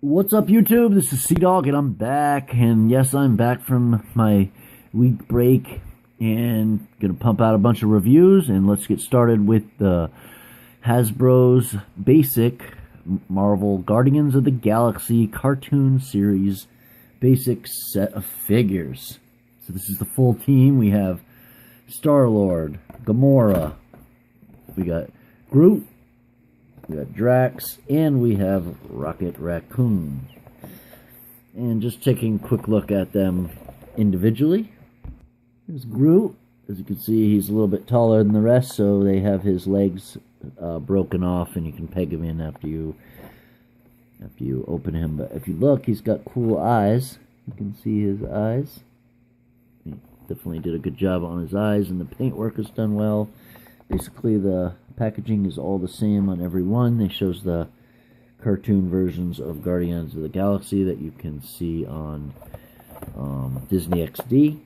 What's up, YouTube? This is Sea-Dog, and I'm back. And yes, I'm back from my week break and gonna pump out a bunch of reviews. And let's get started with the Hasbro's basic Marvel Guardians of the Galaxy cartoon series basic set of figures. So this is the full team. We have Star-Lord, Gamora, we got Groot, we got DRAX, and we have Racoon. And just taking a quick look at them individually. There's Groot. As you can see, he's a little bit taller than the rest, so they have his legs broken off, and you can peg him in after you open him. But if you look, he's got cool eyes. You can see his eyes. He definitely did a good job on his eyes, and the paintwork is done well. Basically, the packaging is all the same on every one. It shows the cartoon versions of Guardians of the Galaxy that you can see on Disney XD.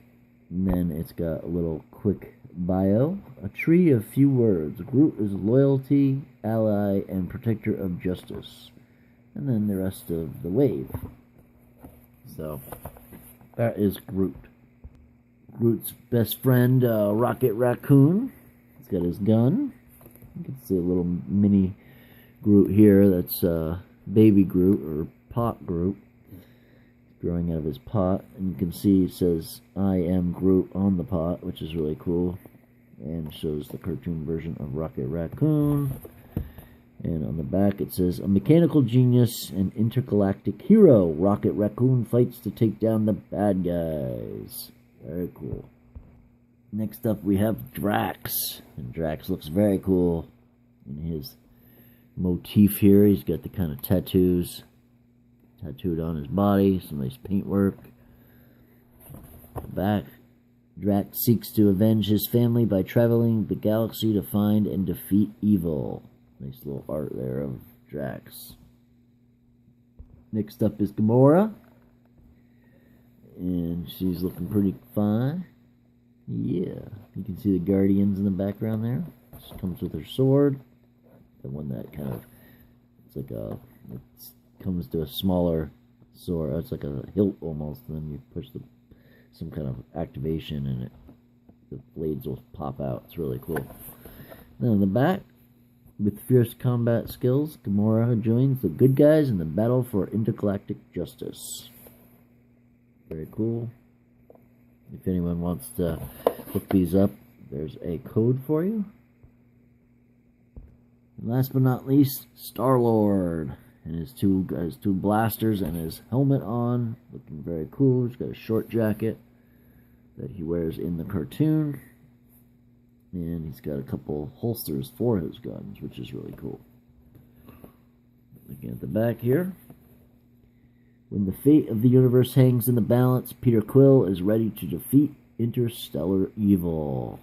And then it's got a little quick bio. A tree of few words. Groot is loyalty, ally, and protector of justice. And then the rest of the wave. So, that is Groot. Groot's best friend, Rocket Raccoon. He's got his gun. You can see a little mini Groot here. That's baby Groot, or pot Groot. Growing out of his pot. And you can see it says, I am Groot on the pot, which is really cool. And shows the cartoon version of Rocket Raccoon. And on the back it says, a mechanical genius and intergalactic hero. Rocket Raccoon fights to take down the bad guys. Very cool. Next up we have DRAX. And DRAX looks very cool in his motif here. He's got the kind of tattoos tattooed on his body. Some nice paintwork. Back. DRAX seeks to avenge his family by traveling the galaxy to find and defeat evil. Nice little art there of DRAX. Next up is Gamora. And she's looking pretty fine. Yeah. You can see the Guardians in the background there. She comes with her sword. The one that kind of, it's like a, it comes to a smaller sword. It's like a hilt almost. And then you push some kind of activation and the blades will pop out. It's really cool. Then on the back, with fierce combat skills, Gamora joins the good guys in the battle for intergalactic justice. Very cool. If anyone wants to look these up, there's a code for you. And last but not least, Star-Lord. And his two blasters and his helmet on. Looking very cool. He's got a short jacket that he wears in the cartoon. And he's got a couple holsters for his guns, which is really cool. Looking at the back here. When the fate of the universe hangs in the balance, Peter Quill is ready to defeat interstellar evil.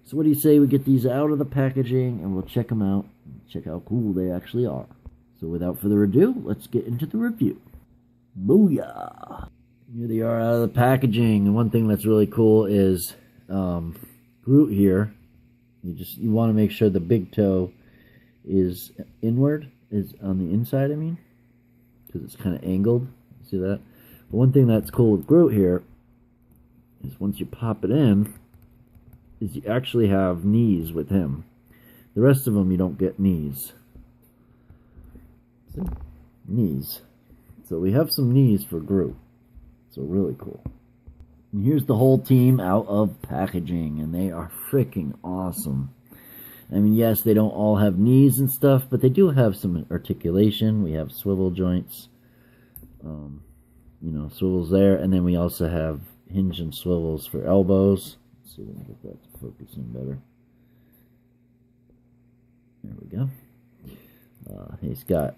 So what do you say we get these out of the packaging and we'll check them out. Check how cool they actually are. So without further ado, let's get into the review. Booyah! Here they are out of the packaging. And one thing that's really cool is Groot here. You want to make sure the big toe is inward, is on the inside, I mean. Because it's kind of angled. See that? But one thing that's cool with Groot here is once you pop it in, is you actually have knees with him. The rest of them you don't get knees. See? Knees. So we have some knees for Groot. So really cool. And here's the whole team out of packaging, and they are freaking awesome. I mean, yes, they don't all have knees and stuff, but they do have some articulation. We have swivel joints, swivels there, and then we also have hinge and swivels for elbows. Let's see if we can get that to focus in better. There we go.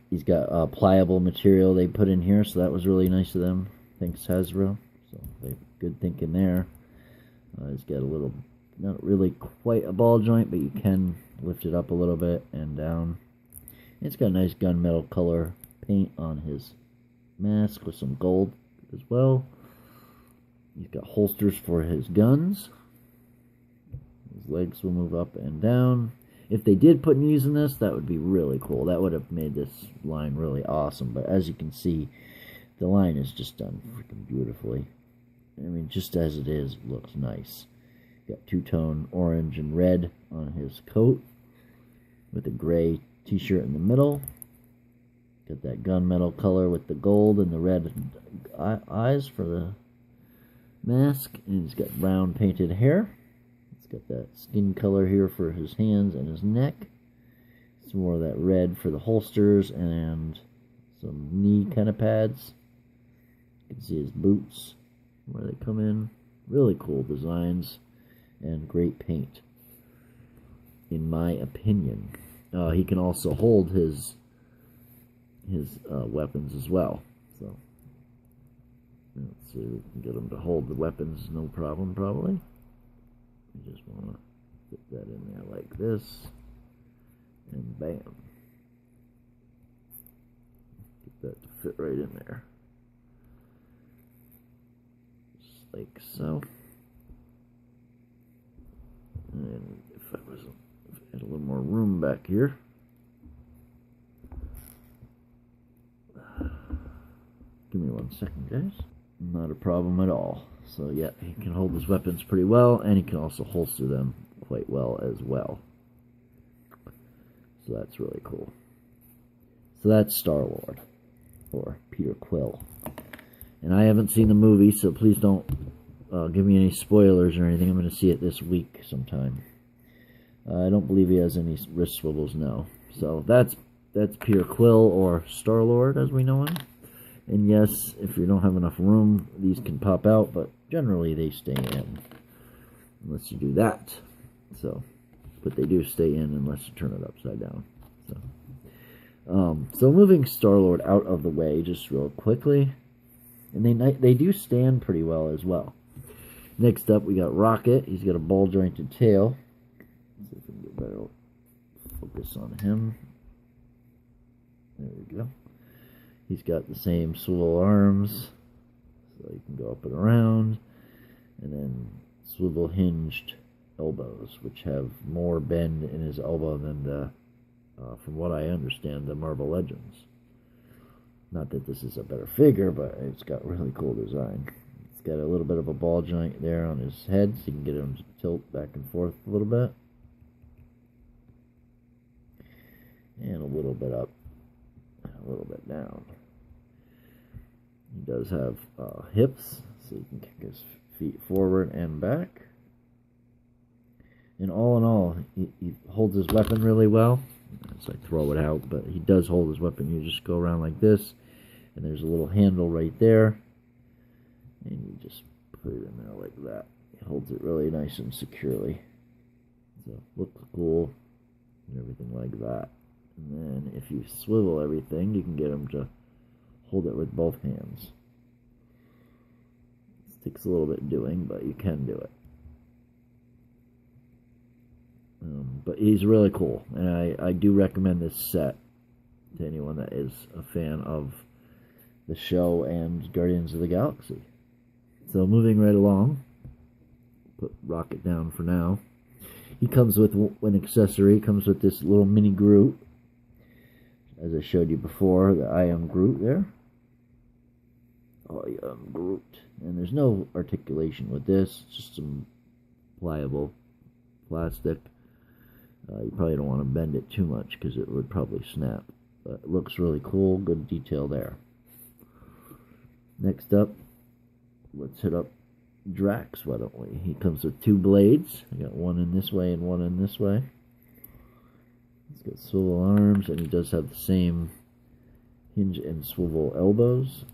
He's got pliable material they put in here, so that was really nice of them. Thanks, Hasbro. So they good thinking there. He's got a little, not really quite a ball joint, but you can lift it up a little bit and down. It's got a nice gunmetal color paint on his mask with some gold as well. He's got holsters for his guns. His legs will move up and down. If they did put knees in this, that would be really cool. That would have made this line really awesome. But as you can see, the line is just done freaking beautifully. I mean, just as it is, it looks nice. Got two-tone orange and red on his coat with a gray t-shirt in the middle. Got that gunmetal color with the gold and the red eyes for the mask. And he's got brown painted hair. He's got that skin color here for his hands and his neck. Some more of that red for the holsters and some knee kind of pads. You can see his boots where they come in. Really cool designs and great paint, in my opinion. He can also hold his weapons as well. So let's see if we can get him to hold the weapons, no problem probably. You just want to put that in there like this, and bam. Get that to fit right in there. Just like so. And if I had a little more room back here. Give me 1 second, guys. Not a problem at all. So yeah, he can hold his weapons pretty well, and he can also holster them quite well as well. So that's really cool. So that's Star-Lord, or Peter Quill. And I haven't seen the movie, so please don't give me any spoilers or anything. I'm going to see it this week sometime. I don't believe he has any wrist swivels, no. So that's Peter Quill, or Star-Lord as we know him. And yes, if you don't have enough room, these can pop out, but generally they stay in. Unless you do that. So, but they do stay in unless you turn it upside down. So moving Star-Lord out of the way just real quickly. And they do stand pretty well as well. Next up, we got Rocket. He's got a ball-jointed tail. Let's see if we can get better focus on him. There we go. He's got the same swivel arms, so you can go up and around, and then swivel hinged elbows, which have more bend in his elbow than the, from what I understand, the Marvel Legends. Not that this is a better figure, but it's got really cool design. It's got a little bit of a ball joint there on his head, so you can get him to tilt back and forth a little bit. And a little bit up, a little bit down. He does have hips, so you can kick his feet forward and back. And all in all, he holds his weapon really well. So I throw it out, but he does hold his weapon. You just go around like this, and there's a little handle right there, and you just put it in there like that. He holds it really nice and securely. So looks cool and everything like that. And then if you swivel everything, you can get him to hold it with both hands. It takes a little bit doing, but you can do it. But he's really cool, and I do recommend this set to anyone that is a fan of the show and Guardians of the Galaxy. So moving right along, put Rocket down for now. He comes with an accessory. He comes with this little mini Groot, as I showed you before, the I am Groot there. I am Groot. And there's no articulation with this, just some pliable plastic. You probably don't want to bend it too much because it would probably snap. But it looks really cool, good detail there. Next up, let's hit up DRAX, why don't we? He comes with two blades. I got one in this way and one in this way. He's got swivel arms, and he does have the same hinge and swivel elbows.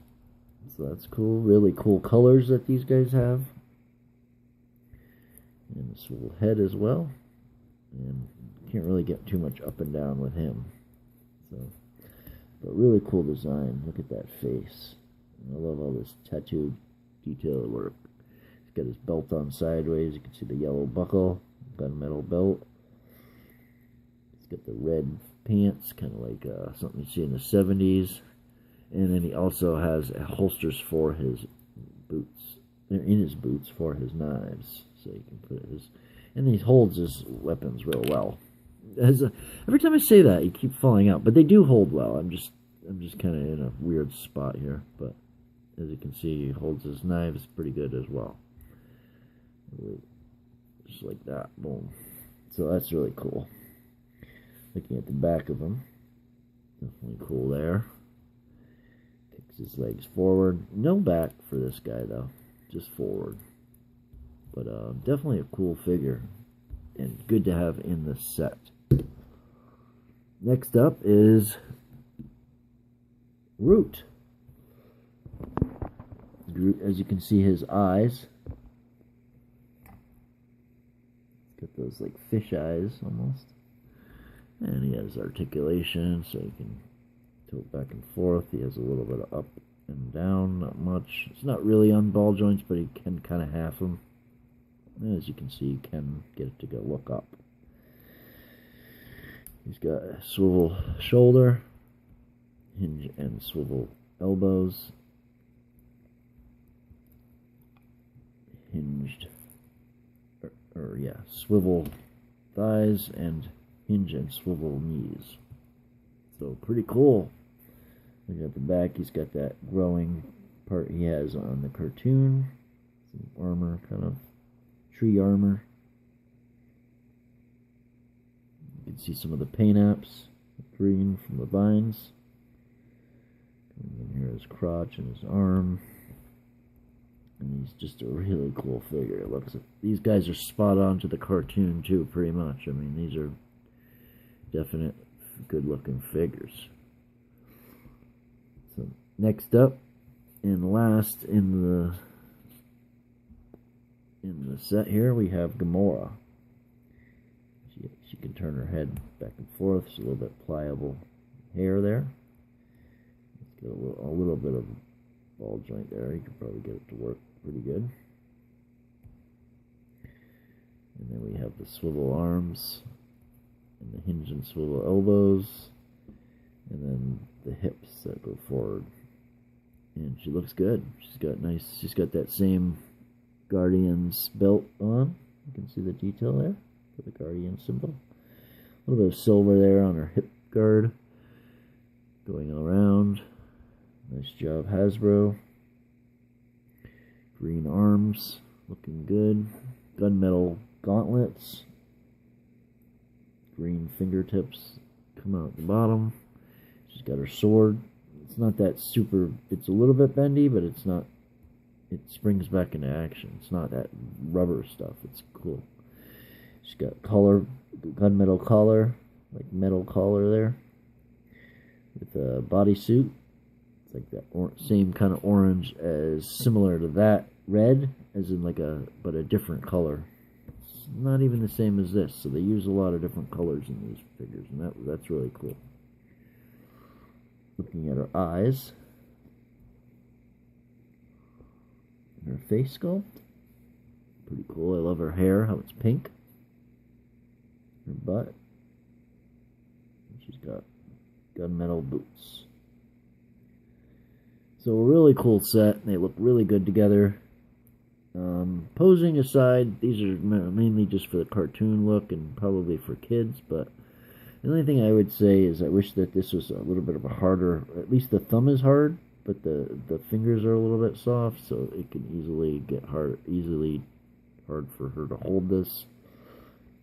So that's cool. Really cool colors that these guys have. And a swivel head as well. And can't really get too much up and down with him. So, but really cool design. Look at that face. I love all this tattooed detail work. He's got his belt on sideways. You can see the yellow buckle, gunmetal belt. He's got the red pants, kind of like something you see in the 70s. And then he also has holsters for his boots. They're in his boots for his knives. So you can put his... And he holds his weapons real well. Every time I say that, you keep falling out, but they do hold well. I'm just kind of in a weird spot here, but as you can see, he holds his knives pretty good as well. Just like that, boom. So that's really cool. Looking at the back of him, definitely cool there. Kicks his legs forward. No back for this guy though, just forward. But definitely a cool figure, and good to have in the set. Next up is Groot. Groot, as you can see, his eyes. Got those like fish eyes almost. And he has articulation, so he can tilt back and forth. He has a little bit of up and down, not much. It's not really on ball joints, but he can kind of half them. And as you can see, you can get it to go look up. He's got a swivel shoulder, hinge and swivel elbows, hinged, swivel thighs, and hinge and swivel knees. So pretty cool. Look at the back, he's got that growing part he has on the cartoon. Some armor, kind of tree armor. You can see some of the paint apps, green from the vines. And then here his crotch and his arm. And he's just a really cool figure. It looks like these guys are spot on to the cartoon too, pretty much. I mean, these are definite good looking figures. So next up and last in the set here, we have Gamora. She can turn her head back and forth. She's a little bit pliable hair there. It's got a little bit of ball joint there. You can probably get it to work pretty good. And then we have the swivel arms and the hinge and swivel elbows, and then the hips that go forward. And she looks good. She's got that same Guardians belt on. You can see the detail there for the Guardian symbol. A little bit of silver there on her hip guard going around. Nice job, Hasbro. Green arms, looking good. Gunmetal gauntlets. Green fingertips come out the bottom. She's got her sword. It's not that super, it's a little bit bendy, but it's not, it springs back into action. It's not that rubber stuff. It's cool. She's got collar, gunmetal collar, like metal collar there. With a bodysuit. It's like that same kind of orange as similar to that red, as in like but a different color. It's not even the same as this, so they use a lot of different colors in these figures, and that's really cool. Looking at her eyes, and her face sculpt, pretty cool. I love her hair, how it's pink. Her butt, and she's got gunmetal boots. So a really cool set. They look really good together. Posing aside, these are mainly just for the cartoon look and probably for kids, but the only thing I would say is I wish that this was a little bit of a harder, at least the thumb is hard, but the fingers are a little bit soft, so it can easily get hard for her to hold this.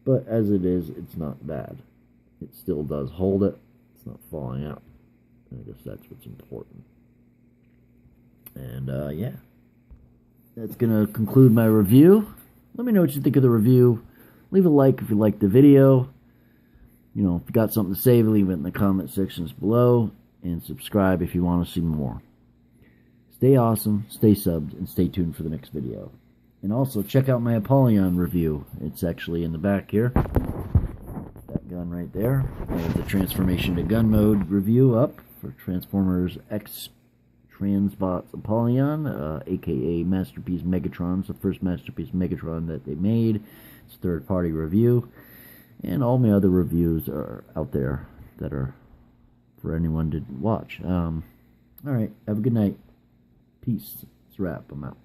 But as it is, it's not bad. It still does hold it. It's not falling out. I guess that's what's important. And yeah, that's gonna conclude my review. Let me know what you think of the review. Leave a like if you liked the video. You know, if you got something to say, leave it in the comment sections below, and subscribe if you want to see more. Stay awesome, stay subbed, and stay tuned for the next video. And also check out my Apollyon review. It's actually in the back here. That gun right there. I have the transformation to gun mode review up for Transformers X Transbots Apollyon, aka Masterpiece Megatron. It's the first Masterpiece Megatron that they made. It's a third-party review. And all my other reviews are out there that are for anyone to watch. Alright, have a good night. Peace. It's a wrap. I'm out.